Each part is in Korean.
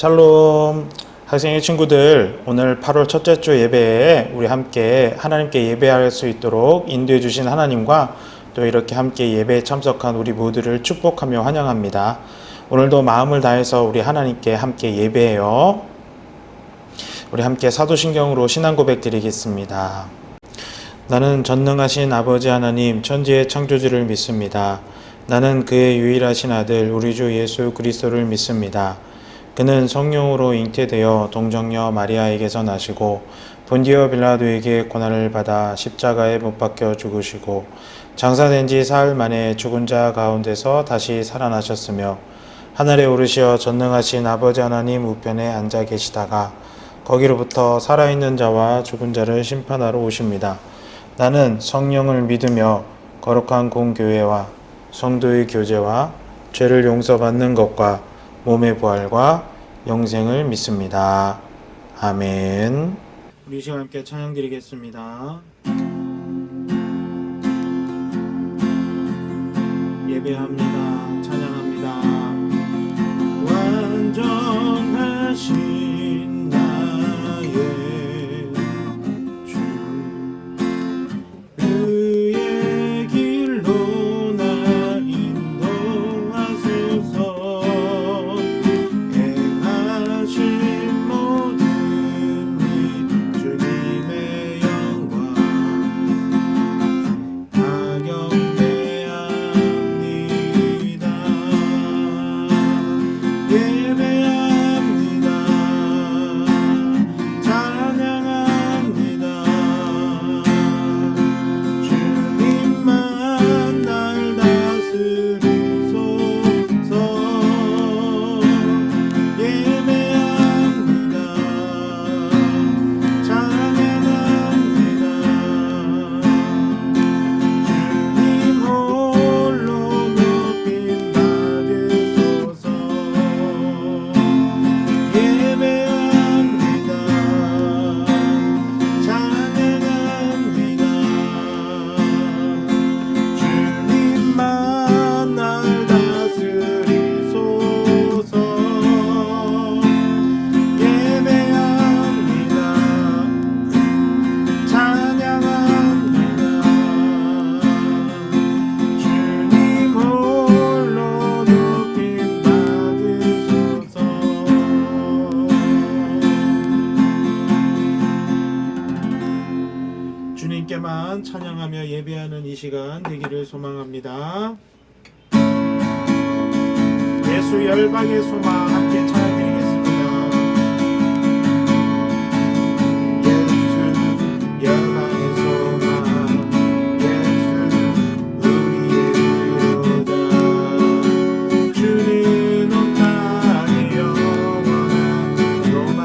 샬롬 학생의 친구들, 오늘 8월 첫째 주 예배에 우리 함께 하나님께 예배할 수 있도록 인도해 주신 하나님과 또 이렇게 함께 예배에 참석한 우리 모두를 축복하며 환영합니다. 오늘도 마음을 다해서 우리 하나님께 함께 예배해요. 우리 함께 사도신경으로 신앙 고백 드리겠습니다. 나는 전능하신 아버지 하나님 천지의 창조주를 믿습니다. 나는 그의 유일하신 아들 우리 주 예수 그리스도를 믿습니다. 그는 성령으로 잉태되어 동정녀 마리아에게서 나시고 본디오 빌라도에게 고난을 받아 십자가에 못 박혀 죽으시고 장사된 지 사흘 만에 죽은 자 가운데서 다시 살아나셨으며 하늘에 오르시어 전능하신 아버지 하나님 우편에 앉아 계시다가 거기로부터 살아있는 자와 죽은 자를 심판하러 오십니다. 나는 성령을 믿으며 거룩한 공교회와 성도의 교제와 죄를 용서받는 것과 몸의 부활과 영생을 믿습니다. 아멘. 우리 시간 함께 찬양 드리겠습니다. 예배합니다. 찬양합니다. 완전하신 나의 주 그의 길로 나 인도하소서. 행하신 모든 일 주님의 영광 가경배합니다. 예배합니다. 찬양합니다. 주님만 날 다스리소서. 예배합니다. 찬양합니다. 주님 홀로 높임 받으소서. 예배합니다. 찬양합니다. 주님만 날 다스리소서. 예배합니다. 찬양합니다. 주님 홀로 높임 받으소서. 주님께만 찬양하며 예배하는 이 시간 되기를 소망합니다. 예수 열방의 소망 함께 찬양드리겠습니다. 예수 열방의 소망, 예수 우리의 위로자. 주는 온 땅의 영원한 소망.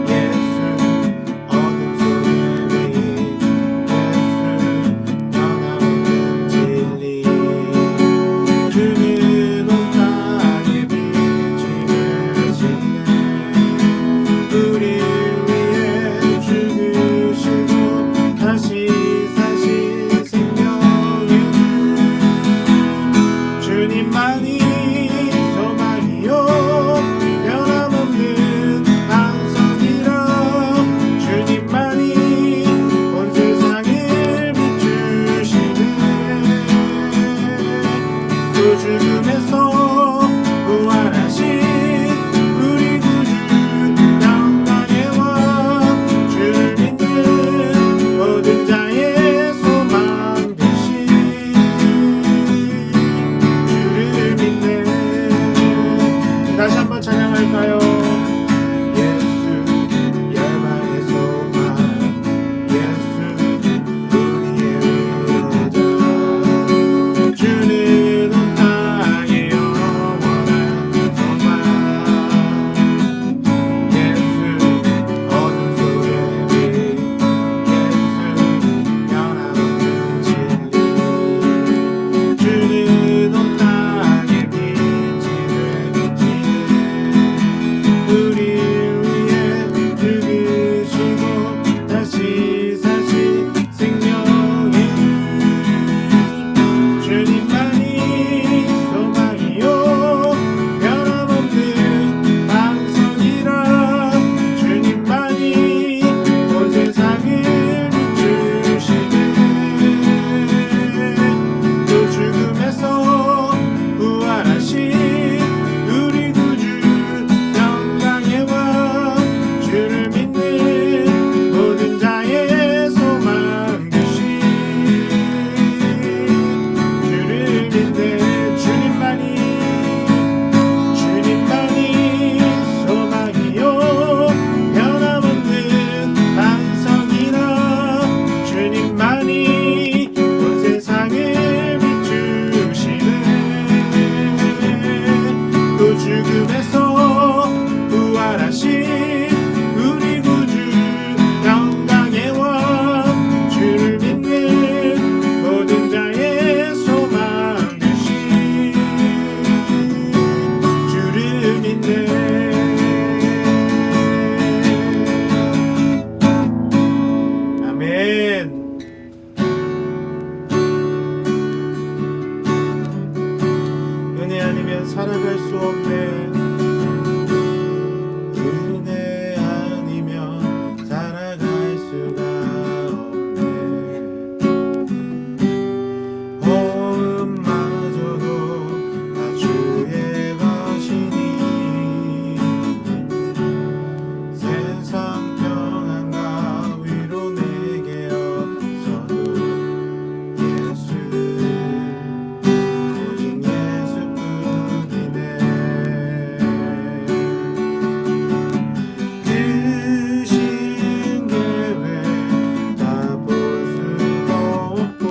예수 어둠 속의 빛, 예수 변함없는 진리. 주는 온 땅에 비치시네. 우리를 위해 죽으시고 다시 사신 생명의 주. 주님만이 소망이요 변함없는 반석이라. 주님만이 온 세상을 비추시네. 그 죽음에서 부활하신 우리 구주 영광의 왕. 주를 믿는 모든 자의 소망 되신 주를 믿네. 다시 한번 찬양할까요? 예수 열방의 소망, 예수 우리의 위로자. 주는 온 땅의 영원한 소망. 예수 어둠 속의 빛, 예수 변함없는 진리. 주는 온 땅에 빛이 되시네. 죽음에서 부활하신 우리 구주 영광의 왕 주를 믿는 모든 자의 소망 되신 주를 믿는 아멘. 은혜 아니면 살아갈 수 없네. 은혜 아니면 살아갈 수가 없네. 호흡마저도 다 주의 것이니 세상 평안과 위로 내게 없어도 예수 오직 예수뿐이네. 그 신계획 다 볼 수가 없고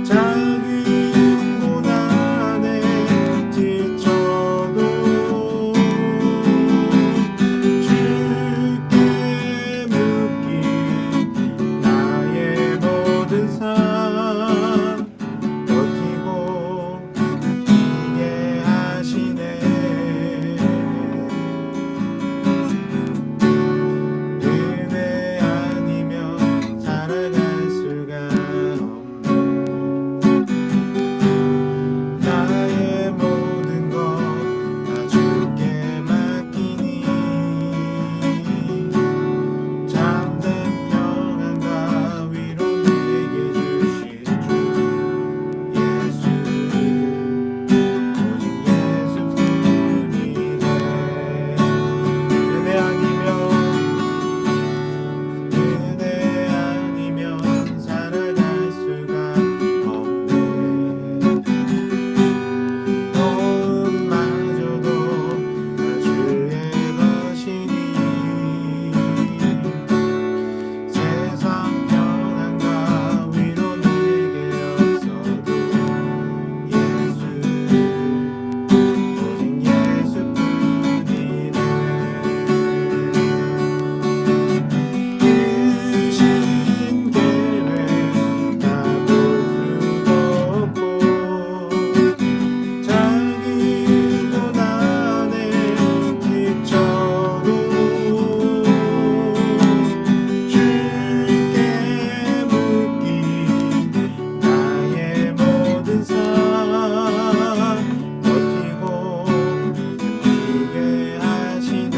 작은 고난에 지쳐도 주께 묶인 나의 모든 삶 버티고 이게 하시네. 은혜 아니면 살아갈 수가 없네. 나의 모든 것 다 주께 맡기니 참된 평안과 위로 내게 주실 주 예수 오직 예수뿐이네. 은혜 아니면 살아갈 수가 없네. 호흡마저도 다 주의 것이니 세상 평안과 위로 내게 없어도 예수 오직 예수뿐이네. 그 신계획 다 볼 수도 없고 작은 고난에 지쳐도 주께 묶인 나의 모든 삶 버티고 이게 하시네.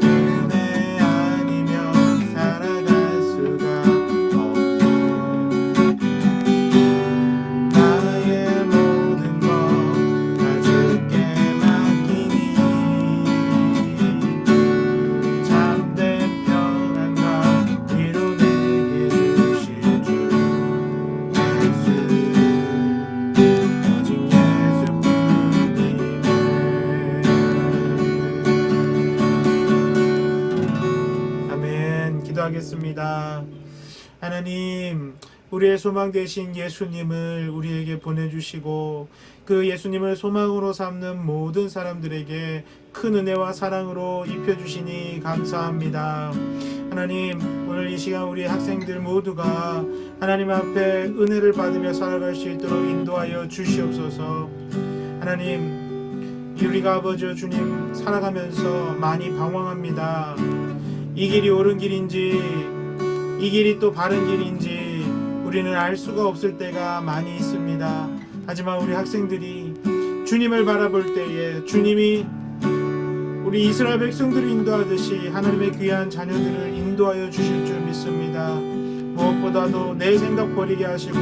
은혜 아니면 살아갈 수가 없네. 나의 모든 것 다 주께 맡기니 참된 평안과 위로 내게 주실 주 예수 오직 예수뿐이네. 아멘. 기도하겠습니다. 하나님, 우리의 소망 되신 예수님을 우리에게 보내주시고 그 예수님을 소망으로 삼는 모든 사람들에게 큰 은혜와 사랑으로 입혀주시니 감사합니다. 하나님, 오늘 이 시간 우리 학생들 모두가 하나님 앞에 은혜를 받으며 살아갈 수 있도록 인도하여 주시옵소서. 하나님, 우리가 아버지 주님 살아가면서 많이 방황합니다. 이 길이 옳은 길인지 이 길이 또 바른 길인지 우리는 알 수가 없을 때가 많이 있습니다. 하지만 우리 학생들이 주님을 바라볼 때에 주님이 우리 이스라엘 백성들을 인도하듯이 하나님의 귀한 자녀들을 인도하여 주실 줄 믿습니다. 무엇보다도 내 생각 버리게 하시고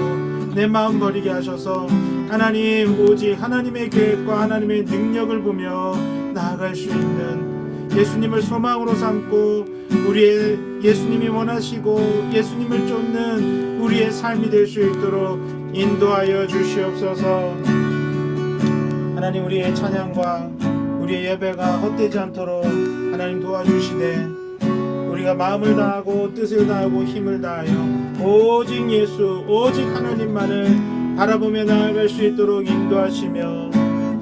내 마음 버리게 하셔서 하나님 오직 하나님의 계획과 하나님의 능력을 보며 나아갈 수 있는 예수님을 소망으로 삼고 우리의 예수님이 원하시고 예수님을 쫓는 우리의 삶이 될 수 있도록 인도하여 주시옵소서. 하나님, 우리의 찬양과 우리의 예배가 헛되지 않도록 하나님 도와주시되 우리가 마음을 다하고 뜻을 다하고 힘을 다하여 오직 예수 오직 하나님만을 바라보며 나아갈 수 있도록 인도하시며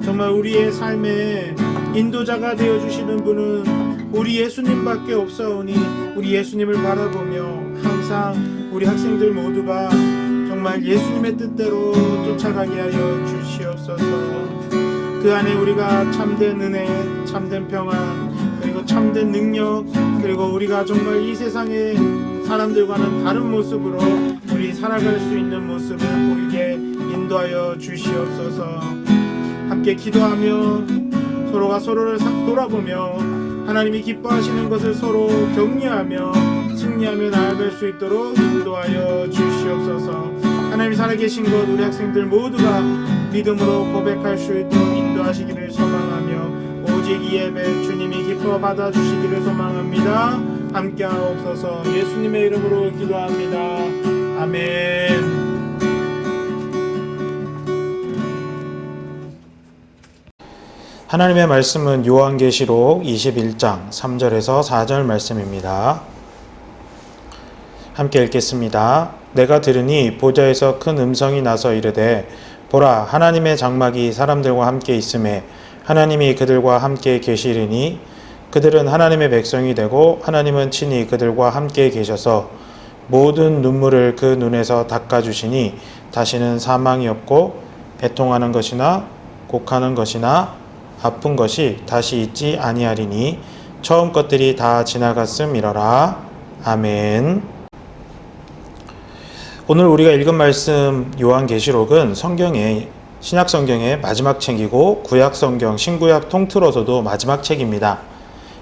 정말 우리의 삶에 인도자가 되어주시는 분은 우리 예수님밖에 없사오니 우리 예수님을 바라보며 항상 우리 학생들 모두가 정말 예수님의 뜻대로 쫓아가게 하여 주시옵소서. 그 안에 우리가 참된 은혜, 참된 평안, 그리고 참된 능력, 그리고 우리가 정말 이 세상의 사람들과는 다른 모습으로 우리 살아갈 수 있는 모습을 보이게 인도하여 주시옵소서. 함께 기도하며 서로가 서로를 돌아보며 하나님이 기뻐하시는 것을 서로 격려하며 승리하며 나아갈 수 있도록 인도하여 주시옵소서. 하나님 살아계신 것 우리 학생들 모두가 믿음으로 고백할 수 있도록 인도하시기를 소망하며 오직 이 예배 주님이 기뻐 받아주시기를 소망합니다. 함께하옵소서. 예수님의 이름으로 기도합니다. 아멘. 하나님의 말씀은 요한계시록 21장 3절에서 4절 말씀입니다. 함께 읽겠습니다. 내가 들으니 보좌에서 큰 음성이 나서 이르되 보라 하나님의 장막이 사람들과 함께 있음에 하나님이 그들과 함께 계시리니 그들은 하나님의 백성이 되고 하나님은 친히 그들과 함께 계셔서 모든 눈물을 그 눈에서 닦아주시니 다시는 사망이 없고 애통하는 것이나 곡하는 것이나 아픈 것이 다시 있지 아니하리니 처음 것들이 다 지나갔음이러라. 아멘. 오늘 우리가 읽은 말씀 요한계시록은 신약 성경의 마지막 책이고 구약 성경, 신구약 통틀어서도 마지막 책입니다.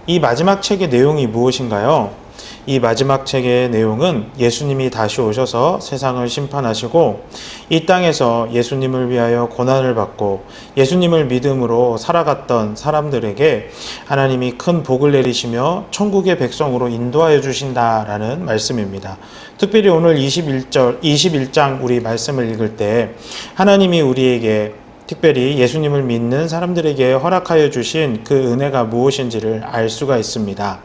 이 마지막 책의 내용이 무엇인가요? 이 마지막 책의 내용은 예수님이 다시 오셔서 세상을 심판하시고 이 땅에서 예수님을 위하여 고난을 받고 예수님을 믿음으로 살아갔던 사람들에게 하나님이 큰 복을 내리시며 천국의 백성으로 인도하여 주신다라는 말씀입니다. 특별히 오늘 21장 우리 말씀을 읽을 때 하나님이 우리에게 특별히 예수님을 믿는 사람들에게 허락하여 주신 그 은혜가 무엇인지를 알 수가 있습니다.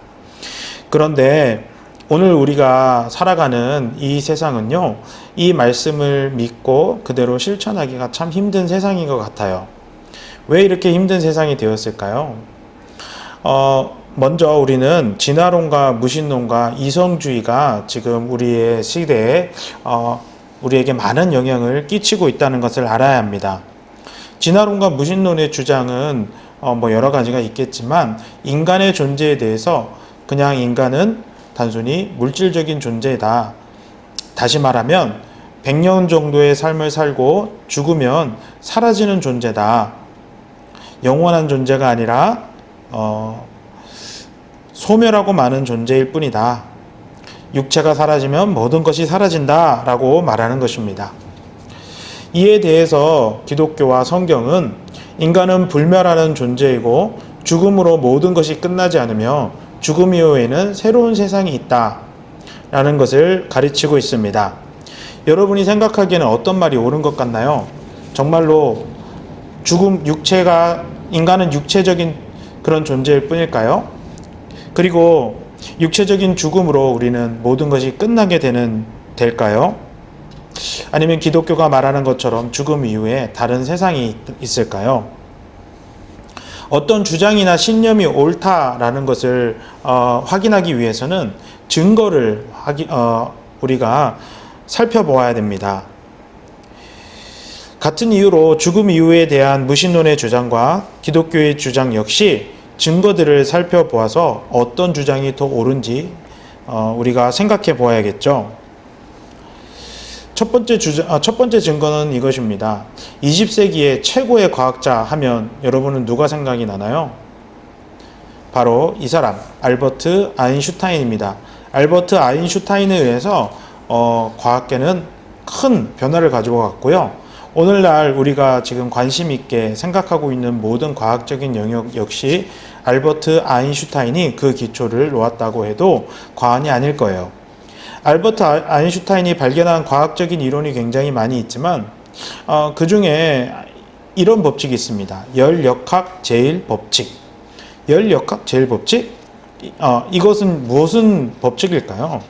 그런데 오늘 우리가 살아가는 이 세상은요, 이 말씀을 믿고 그대로 실천하기가 참 힘든 세상인 것 같아요. 왜 이렇게 힘든 세상이 되었을까요? 먼저 우리는 진화론과 무신론과 이성주의가 지금 우리의 시대에 우리에게 많은 영향을 끼치고 있다는 것을 알아야 합니다. 진화론과 무신론의 주장은 여러 가지가 있겠지만 인간의 존재에 대해서 그냥 인간은 단순히 물질적인 존재다. 다시 말하면 100년 정도의 삶을 살고 죽으면 사라지는 존재다. 영원한 존재가 아니라 소멸하고 마는 존재일 뿐이다. 육체가 사라지면 모든 것이 사라진다 라고 말하는 것입니다. 이에 대해서 기독교와 성경은 인간은 불멸하는 존재이고 죽음으로 모든 것이 끝나지 않으며 죽음 이후에는 새로운 세상이 있다 라는 것을 가르치고 있습니다. 여러분이 생각하기에는 어떤 말이 옳은 것 같나요? 정말로 인간은 육체적인 그런 존재일 뿐일까요? 그리고 육체적인 죽음으로 우리는 모든 것이 끝나게 될까요? 아니면 기독교가 말하는 것처럼 죽음 이후에 다른 세상이 있을까요? 어떤 주장이나 신념이 옳다라는 것을 확인하기 위해서는 증거를 우리가 살펴보아야 됩니다. 같은 이유로 죽음 이후에 대한 무신론의 주장과 기독교의 주장 역시 증거들을 살펴보아서 어떤 주장이 더 옳은지 우리가 생각해 보아야겠죠. 첫 번째 증거는 이것입니다. 20세기의 최고의 과학자 하면 여러분은 누가 생각이 나나요? 바로 이 사람, 알버트 아인슈타인입니다. 알버트 아인슈타인에 의해서 과학계는 큰 변화를 가지고 갔고요. 오늘날 우리가 지금 관심 있게 생각하고 있는 모든 과학적인 영역 역시 알버트 아인슈타인이 그 기초를 놓았다고 해도 과언이 아닐 거예요. 알버트 아인슈타인이 발견한 과학적인 이론이 굉장히 많이 있지만 그 중에 이런 법칙이 있습니다. 열역학 제일 법칙. 열역학 제일 법칙? 이것은 무슨 법칙일까요?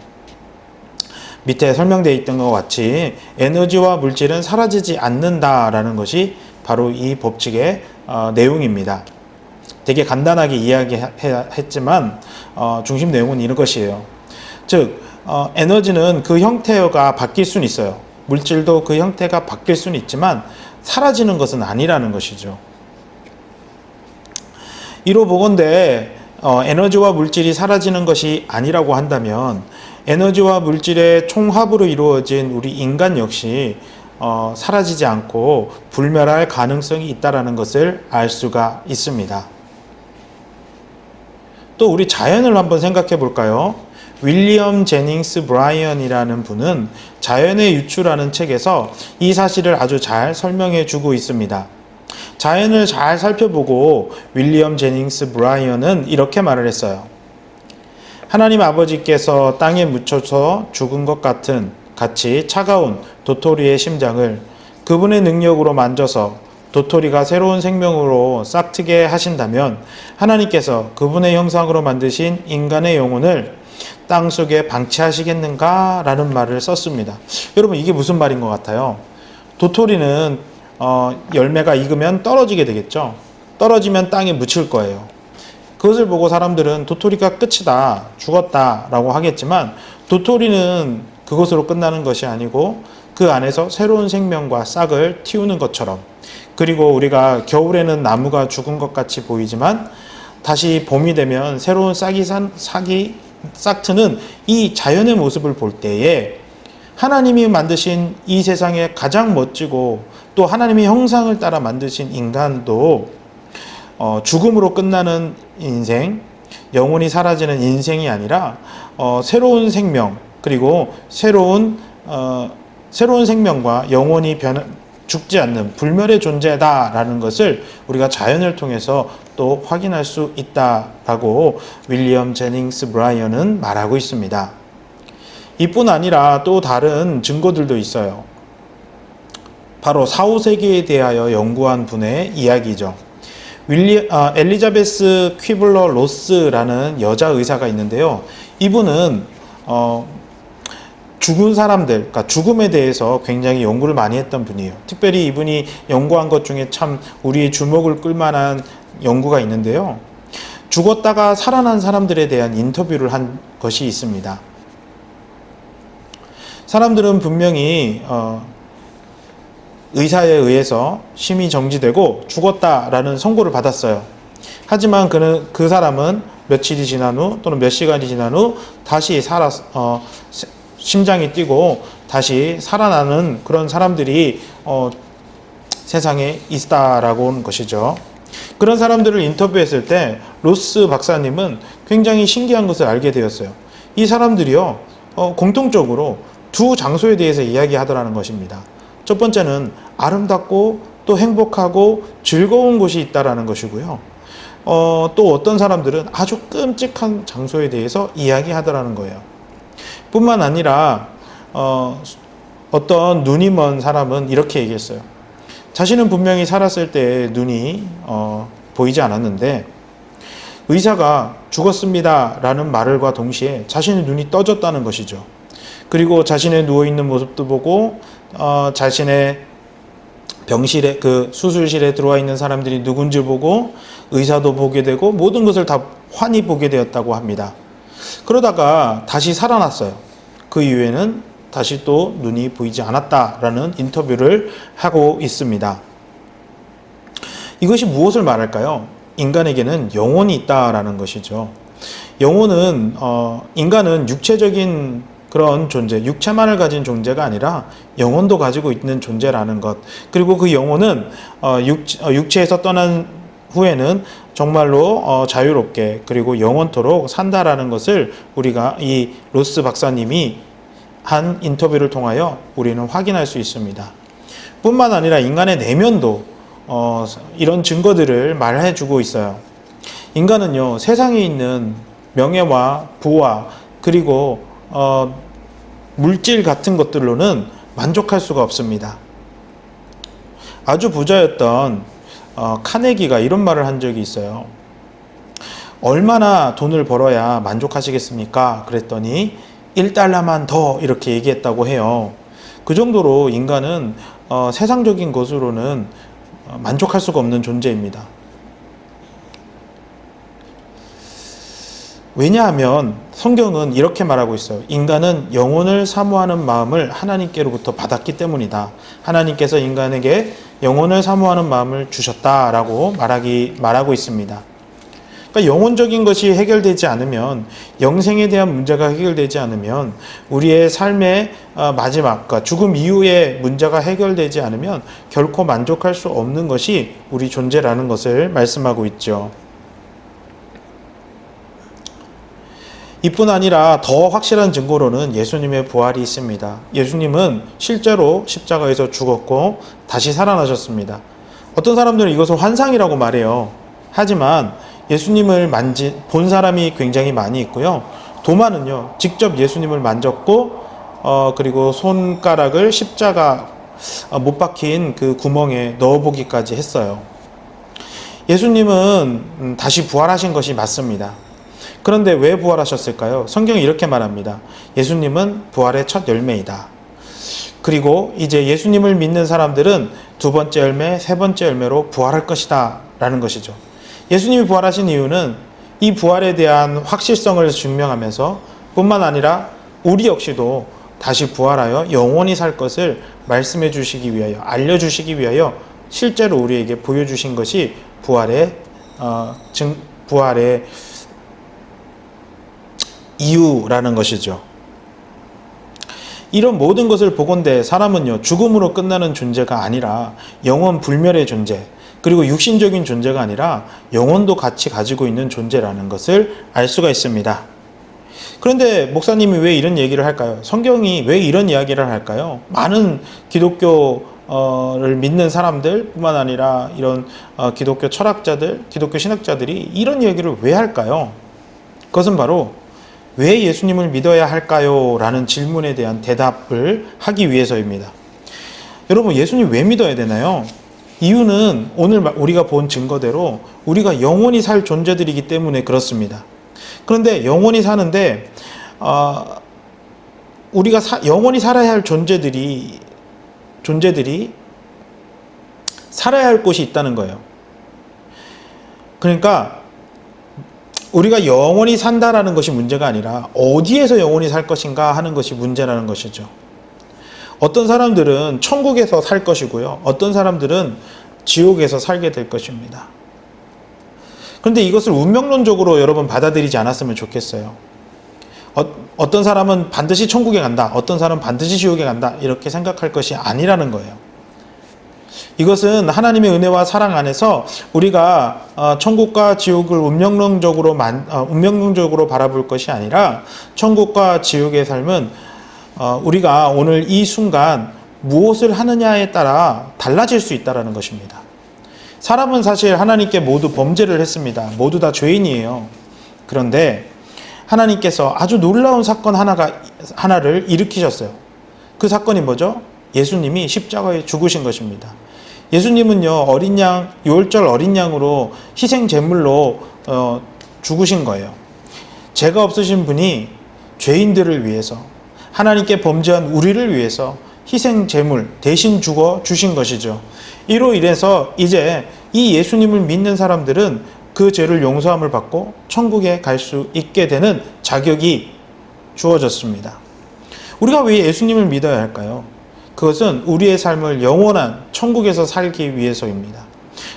밑에 설명되어 있던 것 같이 에너지와 물질은 사라지지 않는다라는 것이 바로 이 법칙의 내용입니다. 되게 간단하게 이야기했지만 중심 내용은 이런 것이에요. 즉 에너지는 그 형태가 바뀔 수는 있어요. 물질도 그 형태가 바뀔 수는 있지만 사라지는 것은 아니라는 것이죠. 이로 보건대 에너지와 물질이 사라지는 것이 아니라고 한다면 에너지와 물질의 총합으로 이루어진 우리 인간 역시 사라지지 않고 불멸할 가능성이 있다는 것을 알 수가 있습니다. 또 우리 자연을 한번 생각해 볼까요? 윌리엄 제닝스 브라이언이라는 분은 자연의 유추라는 책에서 이 사실을 아주 잘 설명해 주고 있습니다. 자연을 잘 살펴보고 윌리엄 제닝스 브라이언은 이렇게 말을 했어요. 하나님 아버지께서 땅에 묻혀서 죽은 것 같이 차가운 도토리의 심장을 그분의 능력으로 만져서 도토리가 새로운 생명으로 싹트게 하신다면 하나님께서 그분의 형상으로 만드신 인간의 영혼을 땅속에 방치하시겠는가? 라는 말을 썼습니다. 여러분 이게 무슨 말인 것 같아요? 도토리는 열매가 익으면 떨어지게 되겠죠. 떨어지면 땅에 묻힐 거예요. 그것을 보고 사람들은 도토리가 끝이다, 죽었다 라고 하겠지만 도토리는 그것으로 끝나는 것이 아니고 그 안에서 새로운 생명과 싹을 틔우는 것처럼, 그리고 우리가 겨울에는 나무가 죽은 것 같이 보이지만 다시 봄이 되면 새로운 싹이 싹트는 이 자연의 모습을 볼 때에 하나님이 만드신 이 세상에 가장 멋지고 또 하나님의 형상을 따라 만드신 인간도 죽음으로 끝나는 인생, 영혼이 사라지는 인생이 아니라 새로운 생명, 그리고 새로운 생명과 영혼이 죽지 않는 불멸의 존재다라는 것을 우리가 자연을 통해서 또 확인할 수 있다라고 윌리엄 제닝스 브라이언은 말하고 있습니다. 이뿐 아니라 또 다른 증거들도 있어요. 바로 4, 5세기에 대하여 연구한 분의 이야기죠. 엘리자베스 퀴블러 로스라는 여자 의사가 있는데요. 이분은 죽은 사람들, 그러니까 죽음에 대해서 굉장히 연구를 많이 했던 분이에요. 특별히 이분이 연구한 것 중에 참 우리의 주목을 끌만한 연구가 있는데요. 죽었다가 살아난 사람들에 대한 인터뷰를 한 것이 있습니다. 사람들은 분명히 의사에 의해서 심이 정지되고 죽었다라는 선고를 받았어요. 하지만 그 사람은 며칠이 지난 후 또는 몇 시간이 지난 후 다시 심장이 뛰고 다시 살아나는 그런 사람들이 세상에 있다라고 하는 것이죠. 그런 사람들을 인터뷰했을 때 로스 박사님은 굉장히 신기한 것을 알게 되었어요. 이 사람들이요, 공통적으로 두 장소에 대해서 이야기하더라는 것입니다. 첫 번째는 아름답고 또 행복하고 즐거운 곳이 있다라는 것이고요. 또 어떤 사람들은 아주 끔찍한 장소에 대해서 이야기하더라는 거예요. 뿐만 아니라 어떤 눈이 먼 사람은 이렇게 얘기했어요. 자신은 분명히 살았을 때 눈이 보이지 않았는데 의사가 죽었습니다 라는 말과 동시에 자신의 눈이 떠졌다는 것이죠. 그리고 자신의 누워있는 모습도 보고 자신의 병실에, 그 수술실에 들어와 있는 사람들이 누군지 보고 의사도 보게 되고 모든 것을 다 환히 보게 되었다고 합니다. 그러다가 다시 살아났어요. 그 이후에는 다시 또 눈이 보이지 않았다라는 인터뷰를 하고 있습니다. 이것이 무엇을 말할까요? 인간에게는 영혼이 있다라는 것이죠. 영혼은 인간은 육체적인 그런 존재, 육체만을 가진 존재가 아니라 영혼도 가지고 있는 존재라는 것. 그리고 그 영혼은 육체에서 떠난 후에는 정말로 자유롭게 그리고 영원토록 산다라는 것을 우리가 이 로스 박사님이 한 인터뷰를 통하여 우리는 확인할 수 있습니다. 뿐만 아니라 인간의 내면도 이런 증거들을 말해주고 있어요. 인간은요, 세상에 있는 명예와 부와 그리고 물질 같은 것들로는 만족할 수가 없습니다. 아주 부자였던 카네기가 이런 말을 한 적이 있어요. 얼마나 돈을 벌어야 만족하시겠습니까? 그랬더니 1달러만 더 이렇게 얘기했다고 해요. 그 정도로 인간은 세상적인 것으로는 만족할 수가 없는 존재입니다. 왜냐하면 성경은 이렇게 말하고 있어요. 인간은 영혼을 사모하는 마음을 하나님께로부터 받았기 때문이다. 하나님께서 인간에게 영혼을 사모하는 마음을 주셨다라고 말하고 있습니다. 그러니까 영혼적인 것이 해결되지 않으면, 영생에 대한 문제가 해결되지 않으면, 우리의 삶의 마지막, 그러니까 죽음 이후의 문제가 해결되지 않으면 결코 만족할 수 없는 것이 우리 존재라는 것을 말씀하고 있죠. 이뿐 아니라 더 확실한 증거로는 예수님의 부활이 있습니다. 예수님은 실제로 십자가에서 죽었고 다시 살아나셨습니다. 어떤 사람들은 이것을 환상이라고 말해요. 하지만 예수님을 본 사람이 굉장히 많이 있고요. 도마는요, 직접 예수님을 만졌고, 그리고 손가락을 십자가 못 박힌 그 구멍에 넣어보기까지 했어요. 예수님은 다시 부활하신 것이 맞습니다. 그런데 왜 부활하셨을까요? 성경이 이렇게 말합니다. 예수님은 부활의 첫 열매이다. 그리고 이제 예수님을 믿는 사람들은 두 번째 열매, 세 번째 열매로 부활할 것이다 라는 것이죠. 예수님이 부활하신 이유는 이 부활에 대한 확실성을 증명하면서 뿐만 아니라 우리 역시도 다시 부활하여 영원히 살 것을 말씀해 주시기 위하여, 알려주시기 위하여 실제로 우리에게 보여주신 것이 부활의 이유라는 것이죠. 이런 모든 것을 보건대 사람은요, 죽음으로 끝나는 존재가 아니라 영원 불멸의 존재, 그리고 육신적인 존재가 아니라 영혼도 같이 가지고 있는 존재라는 것을 알 수가 있습니다. 그런데 목사님이 왜 이런 얘기를 할까요? 성경이 왜 이런 이야기를 할까요? 많은 기독교를 믿는 사람들 뿐만 아니라 이런 기독교 철학자들, 기독교 신학자들이 이런 얘기를 왜 할까요? 그것은 바로 왜 예수님을 믿어야 할까요? 라는 질문에 대한 대답을 하기 위해서입니다. 여러분, 예수님 왜 믿어야 되나요? 이유는 오늘 우리가 본 증거대로 우리가 영원히 살 존재들이기 때문에 그렇습니다. 그런데 영원히 사는데 우리가 영원히 살아야 할 존재들이 살아야 할 곳이 있다는 거예요. 그러니까 우리가 영원히 산다라는 것이 문제가 아니라 어디에서 영원히 살 것인가 하는 것이 문제라는 것이죠. 어떤 사람들은 천국에서 살 것이고요. 어떤 사람들은 지옥에서 살게 될 것입니다. 그런데 이것을 운명론적으로 여러분 받아들이지 않았으면 좋겠어요. 어떤 사람은 반드시 천국에 간다. 어떤 사람은 반드시 지옥에 간다. 이렇게 생각할 것이 아니라는 거예요. 이것은 하나님의 은혜와 사랑 안에서 우리가 천국과 지옥을 운명론적으로 바라볼 것이 아니라 천국과 지옥의 삶은 우리가 오늘 이 순간 무엇을 하느냐에 따라 달라질 수 있다는 것입니다. 사람은 사실 하나님께 모두 범죄를 했습니다. 모두 다 죄인이에요. 그런데 하나님께서 아주 놀라운 사건 하나를 일으키셨어요. 그 사건이 뭐죠? 예수님이 십자가에 죽으신 것입니다. 예수님은요, 유월절 어린 양으로 희생 제물로 죽으신 거예요. 죄가 없으신 분이 죄인들을 위해서, 하나님께 범죄한 우리를 위해서 희생 제물 대신 죽어 주신 것이죠. 이로 인해서 이제 이 예수님을 믿는 사람들은 그 죄를 용서함을 받고 천국에 갈 수 있게 되는 자격이 주어졌습니다. 우리가 왜 예수님을 믿어야 할까요? 그것은 우리의 삶을 영원한 천국에서 살기 위해서입니다.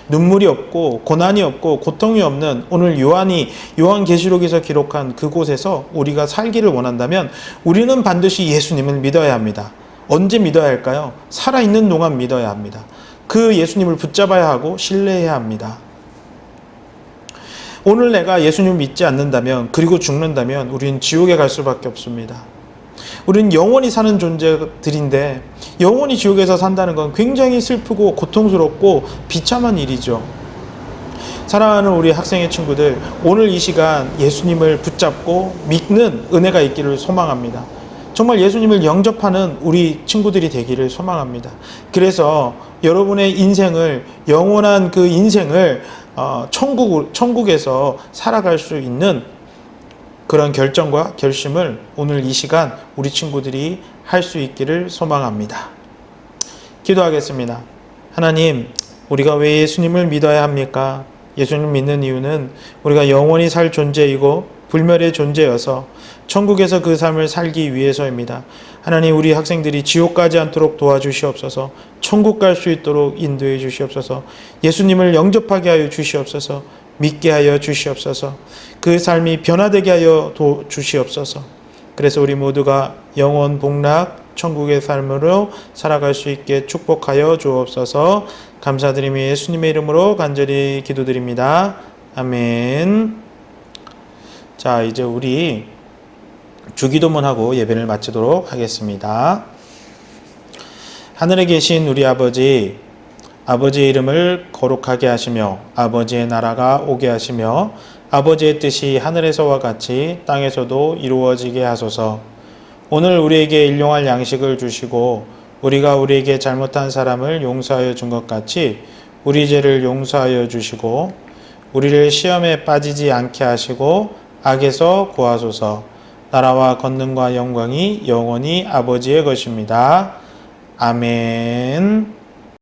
눈물이 없고 고난이 없고 고통이 없는 오늘 요한계시록에서 기록한 그곳에서 우리가 살기를 원한다면 우리는 반드시 예수님을 믿어야 합니다. 언제 믿어야 할까요? 살아있는 동안 믿어야 합니다. 그 예수님을 붙잡아야 하고 신뢰해야 합니다. 오늘 내가 예수님을 믿지 않는다면, 그리고 죽는다면 우리는 지옥에 갈 수밖에 없습니다. 우리는 영원히 사는 존재들인데 영원히 지옥에서 산다는 건 굉장히 슬프고 고통스럽고 비참한 일이죠. 사랑하는 우리 학생의 친구들, 오늘 이 시간 예수님을 붙잡고 믿는 은혜가 있기를 소망합니다. 정말 예수님을 영접하는 우리 친구들이 되기를 소망합니다. 그래서 여러분의 인생을, 영원한 그 인생을 천국에서 살아갈 수 있는 그런 결정과 결심을 오늘 이 시간 우리 친구들이 할 수 있기를 소망합니다. 기도하겠습니다. 하나님, 우리가 왜 예수님을 믿어야 합니까? 예수님을 믿는 이유는 우리가 영원히 살 존재이고 불멸의 존재여서 천국에서 그 삶을 살기 위해서입니다. 하나님, 우리 학생들이 지옥 가지 않도록 도와주시옵소서. 천국 갈 수 있도록 인도해 주시옵소서. 예수님을 영접하게 하여 주시옵소서. 믿게 하여 주시옵소서. 그 삶이 변화되게 하여 주시옵소서. 그래서 우리 모두가 영원 복락 천국의 삶으로 살아갈 수 있게 축복하여 주옵소서. 감사드리며 예수님의 이름으로 간절히 기도드립니다. 아멘. 자, 이제 우리 주기도문하고 예배를 마치도록 하겠습니다. 하늘에 계신 우리 아버지, 아버지의 이름을 거룩하게 하시며 아버지의 나라가 오게 하시며 아버지의 뜻이 하늘에서와 같이 땅에서도 이루어지게 하소서. 오늘 우리에게 일용할 양식을 주시고 우리가 우리에게 잘못한 사람을 용서하여 준 것 같이 우리 죄를 용서하여 주시고 우리를 시험에 빠지지 않게 하시고 악에서 구하소서. 나라와 권능과 영광이 영원히 아버지의 것입니다. 아멘.